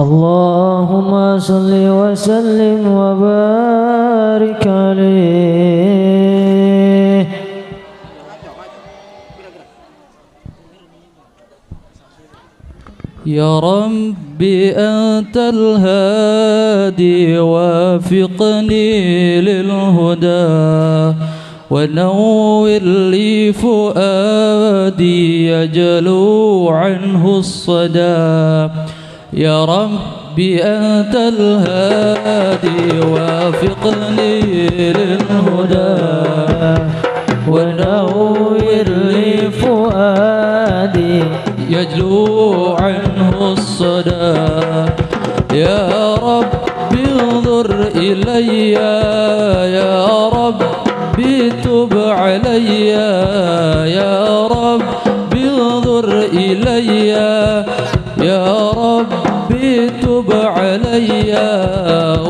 اللهم صل وسلم وبارك عليه. يا ربي أنت الهادي وافقني للهدى ونور لي فؤادي يجلو عنه الصدى. يا ربي أنت الهادي وافقني للهدى ونور لي فؤادي يجلو عنه الصدى. يا ربي انظر إلي يا ربي تب علي يا ربي انظر إلي يا ربي تب علي.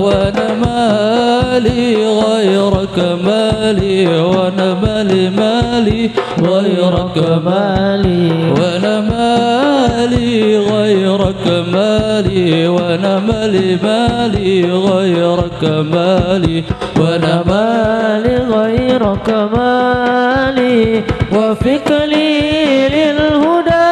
وانا مالي غيرك مالي وانا مالي غيرك مالي وانا مالي غيرك مالي وانا مالي غيرك مالي وانا مالي غيرك مالي وفق لي للهدى.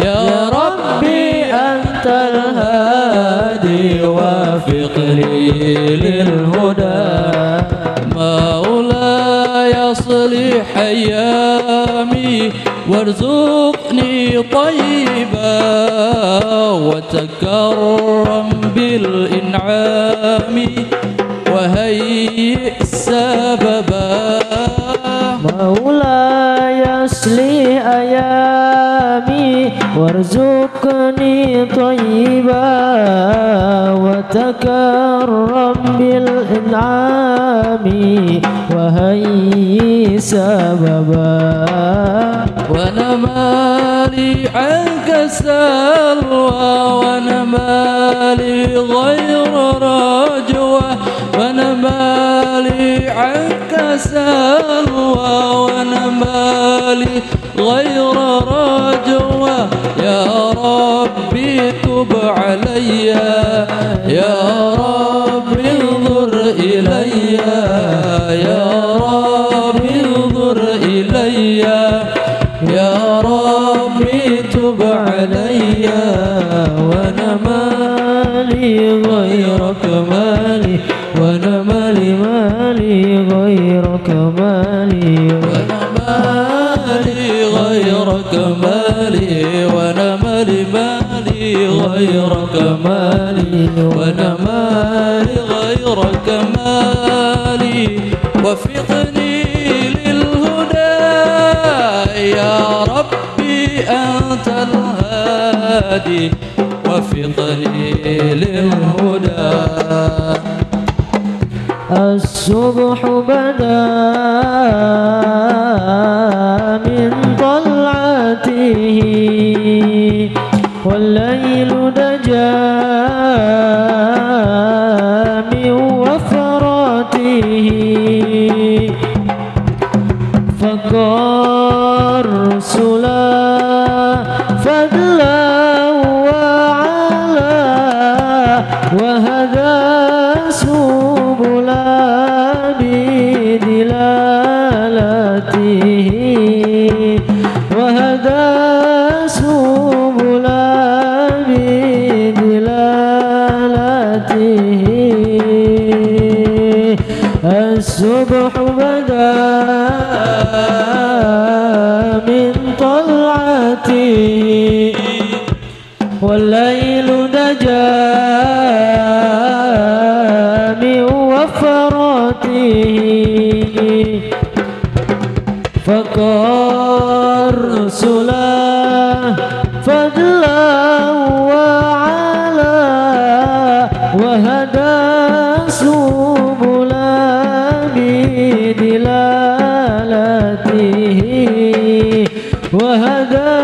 يا ربي أنت الهادي وافق لي للهدى. مولاي اصلح ايامي وارزقني طيبا وتكرم بالانعام وهيئ سببا. مولاي اصلح ايامي وارزقني طيبا وتكرم بالإنعام وهيئ سببا. وانا مالي عنك سلوى وانا مالي غير رجوة وانا مالي عنك سلوى وانا مالي غير رجوة. يا ربي تب علي يا ربي انظر إلي يا ربي انظر إلي يا ربي تب علي. وانا مالي غيرك مالي وانا مالي غيرك مالي وانا مالي غيرك مالي وانا مالي غيرك مالي وانا مالي غيرك مالي. وفقني للهدى يا ربي أنت الهادي وفقني للهدى. الصبح بدا من طلعته والليل دجا من وفراته فقرسلا فضلا وعلا وهدى سبلا بدلالته وهدى سبلا بدلالته. الصبح بدا من طلعته والليل دجا من وفراته فقرسلا فضلا وعلا وهدى سبلا بدلالته وهدى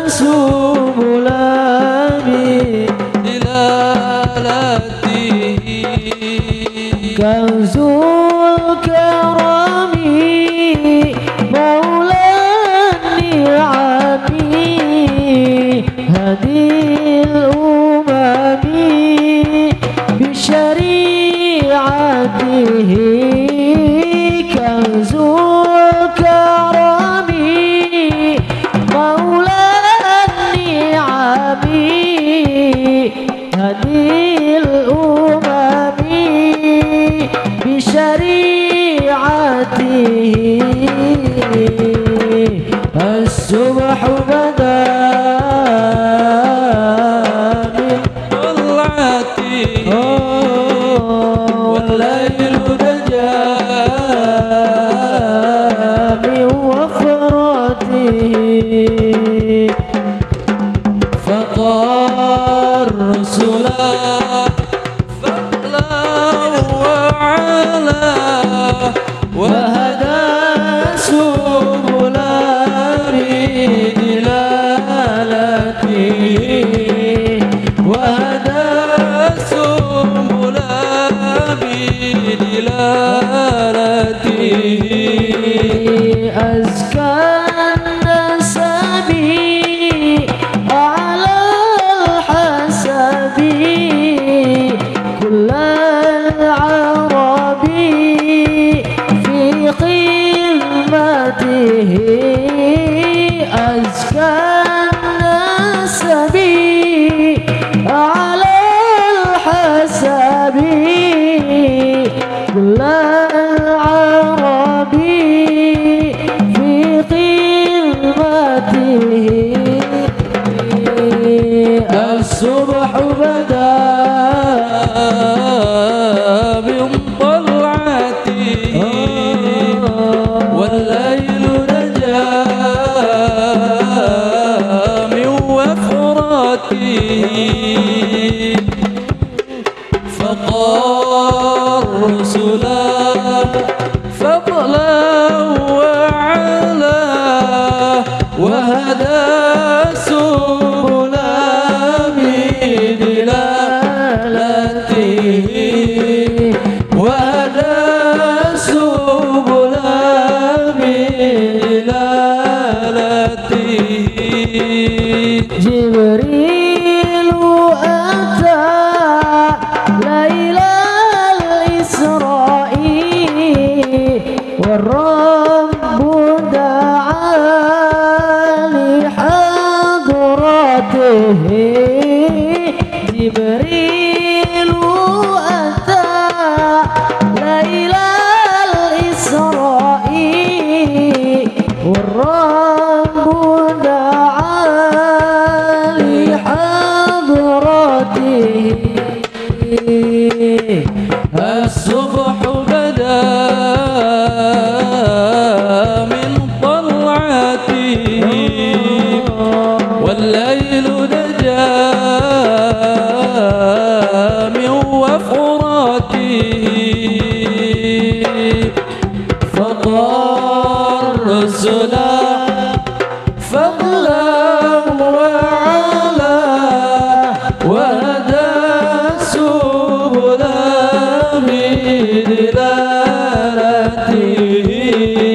سبلا بدلالته. كنز الكرم مولى النعم هدي الأمم الرسلا فضلا وعلا وهدى سبلا بدلالته وهدى سبلا بدلالته أزكى النسب على الحسب كل العرب في قمته أزكى النسب على الحسب كل العرب في قمته الصبح بدا من طلعته والليل نجا من وفرته فقال رسلا فضلا وعلا وهدى سبلا بدلالته وهدى سبلا بدلالته جبريل أتى ليلة الإسراء والرب دعا لحضرته جبريل أتى ليلة الإسراء والرب دعا لحضرته الصبح بدا من طلعته والليل نجا من وفرته فقال رسلا فضلا وعلا وهدى سبلا بدلالته